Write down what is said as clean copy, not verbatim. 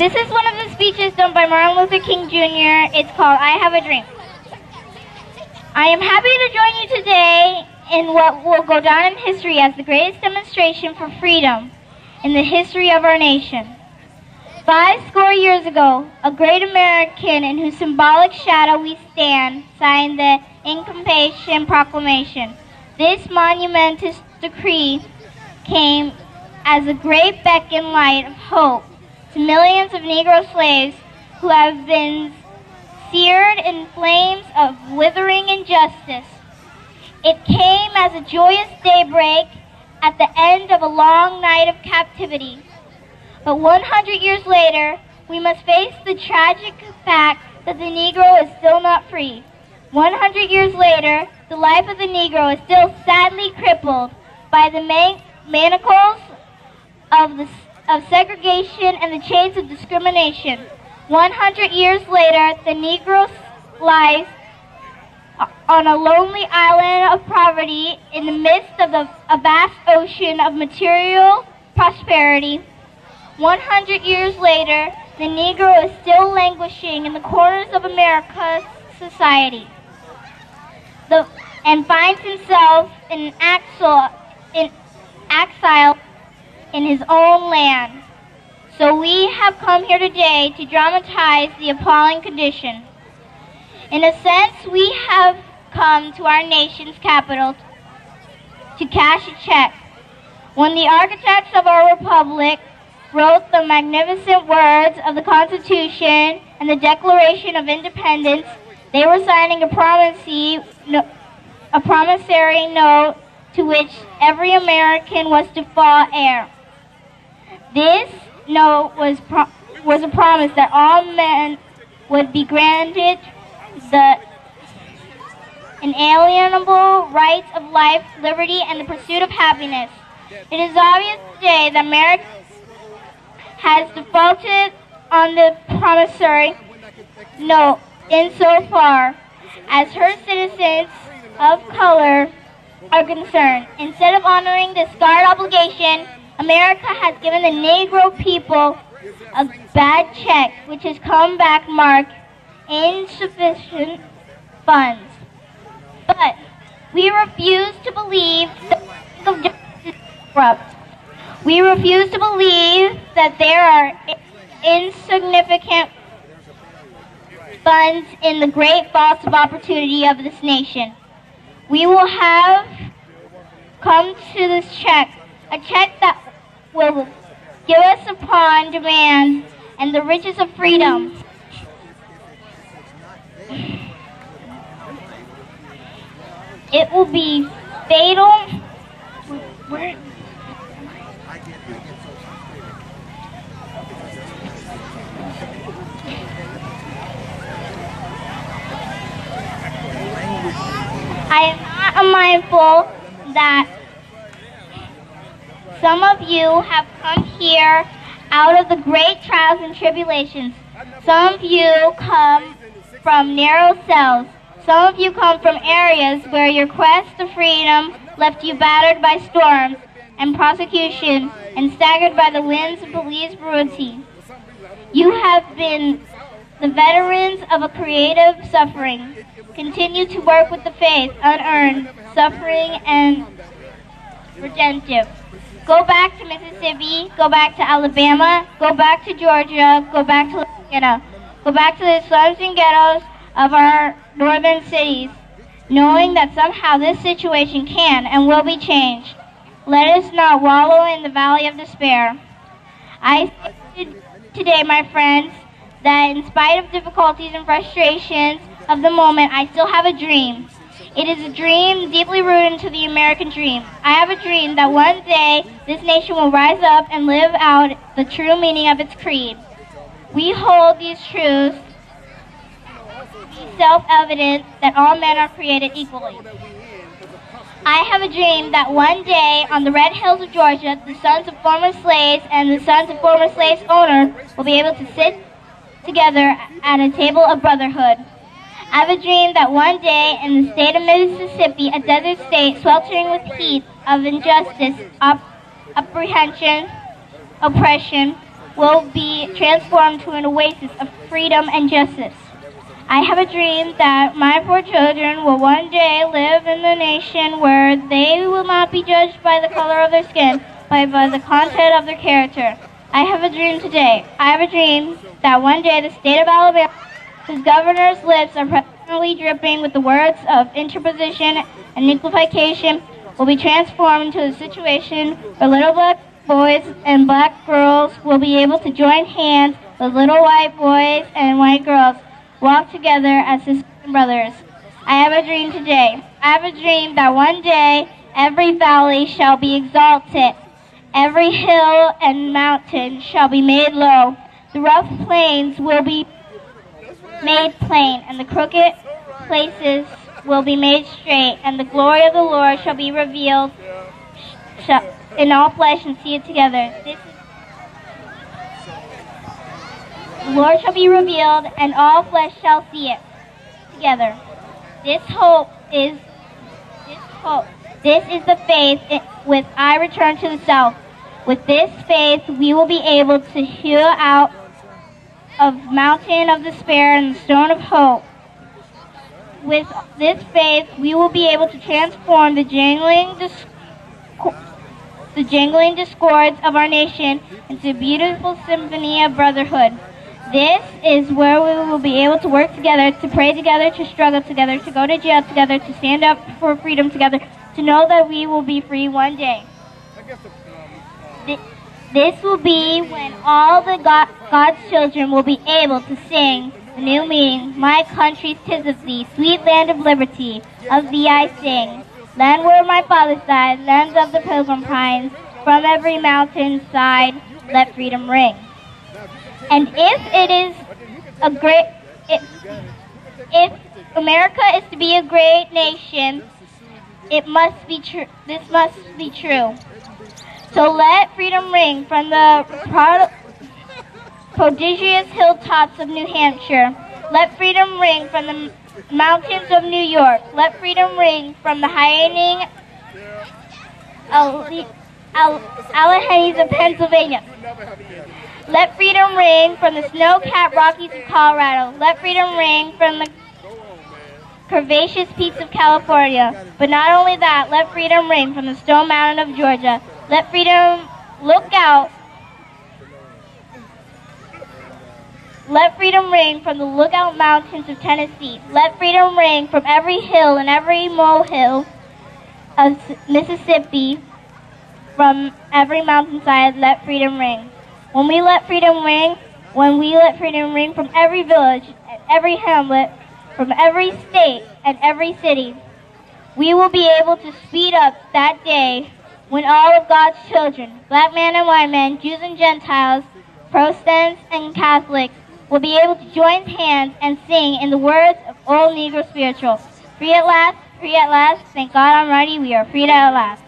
This is one of the speeches done by Martin Luther King Jr. It's called I Have a Dream. I am happy to join you today in what will go down in history as the greatest demonstration for freedom in the history of our nation. 50 years ago, a great American in whose symbolic shadow we stand signed the Emancipation Proclamation. This monumentous decree came as a great beacon light of hope to millions of Negro slaves who have been seared in flames of withering injustice. It came as a joyous daybreak at the end of a long night of captivity. But 100 years later, we must face the tragic fact that the Negro is still not free. 100 years later, the life of the Negro is still sadly crippled by the manacles of segregation and the chains of discrimination. 100 years later, the Negro lies on a lonely island of poverty in the midst of a vast ocean of material prosperity. 100 years later, the Negro is still languishing in the corners of America's society and finds himself in exile in his own land. So we have come here today to dramatize the appalling condition. In a sense, we have come to our nation's capital to cash a check. When the architects of our republic wrote the magnificent words of the Constitution and the Declaration of Independence, they were signing a promissory note to which every American was to fall heir. This note was a promise that all men would be granted the inalienable rights of life, liberty, and the pursuit of happiness. It is obvious today that America has defaulted on the promissory note insofar as her citizens of color are concerned. Instead of honoring this scarred obligation, America has given the Negro people a bad check, which has come back marked insufficient funds. But we refuse to believe that the justice is corrupt. We refuse to believe that there are insignificant funds in the great vaults of opportunity of this nation. We will have come to this check, a check that will give us upon demand and the riches of freedom. It will be fatal. I am not unmindful that some of you have come here out of the great trials and tribulations. Some of you come from narrow cells. Some of you come from areas where your quest of freedom left you battered by storms and prosecution and staggered by the winds of police brutality. You have been the veterans of a creative suffering. Continue to work with the faith, unearned, suffering, and redemptive. Go back to Mississippi, go back to Alabama, go back to Georgia, go back to Louisiana, go back to the slums and ghettos of our northern cities, knowing that somehow this situation can and will be changed. Let us not wallow in the valley of despair. I say today, my friends, that in spite of difficulties and frustrations of the moment, I still have a dream. It is a dream deeply rooted into the American dream. I have a dream that one day this nation will rise up and live out the true meaning of its creed. We hold these truths self-evident that all men are created equally. I have a dream that one day on the red hills of Georgia, the sons of former slaves and the sons of former slaves' owners will be able to sit together at a table of brotherhood. I have a dream that one day in the state of Mississippi, a desert state sweltering with heat of injustice, apprehension, oppression, will be transformed to an oasis of freedom and justice. I have a dream that my four children will one day live in a nation where they will not be judged by the color of their skin, but by the content of their character. I have a dream today. I have a dream that one day the state of Alabama, whose governor's lips are presently dripping with the words of interposition and nucleation, will be transformed into a situation where little black boys and black girls will be able to join hands with little white boys and white girls, walk together as sisters and brothers. I have a dream today. I have a dream that one day every valley shall be exalted, every hill and mountain shall be made low, the rough plains will be made plain, and the crooked places will be made straight, and the glory of the Lord shall be revealed in all flesh, and see it together. The Lord shall be revealed, and all flesh shall see it together. This is the faith with I return to the south. With this faith, we will be able to hew out of mountain of despair and the stone of hope. With this faith, we will be able to transform the jangling discords of our nation into a beautiful symphony of brotherhood. This is where we will be able to work together, to pray together, to struggle together, to go to jail together, to stand up for freedom together, to know that we will be free one day. This will be when all the God's children will be able to sing the new meaning, my country's 'tis of thee, sweet land of liberty, of thee I sing. Land where my fathers died, lands of the pilgrim pines, from every mountain side, let freedom ring. And if America is to be a great nation, it must be true. This must be true. So let freedom ring from the prodigious hilltops of New Hampshire. Let freedom ring from the mountains of New York. Let freedom ring from the high-hanging Alleghenies of Pennsylvania. Let freedom ring from the snow-capped Rockies of Colorado. Let freedom ring from the curvaceous peaks of California. But not only that, let freedom ring from the Stone Mountain of Georgia. Let freedom Let freedom ring from the Lookout Mountains of Tennessee. Let freedom ring from every hill and every molehill of Mississippi. From every mountainside, let freedom ring. When we let freedom ring from every village and every hamlet, from every state and every city, we will be able to speed up that day when all of God's children, black men and white men, Jews and Gentiles, Protestants and Catholics, will be able to join hands and sing in the words of old Negro spiritual. Free at last, thank God Almighty, we are freed at last.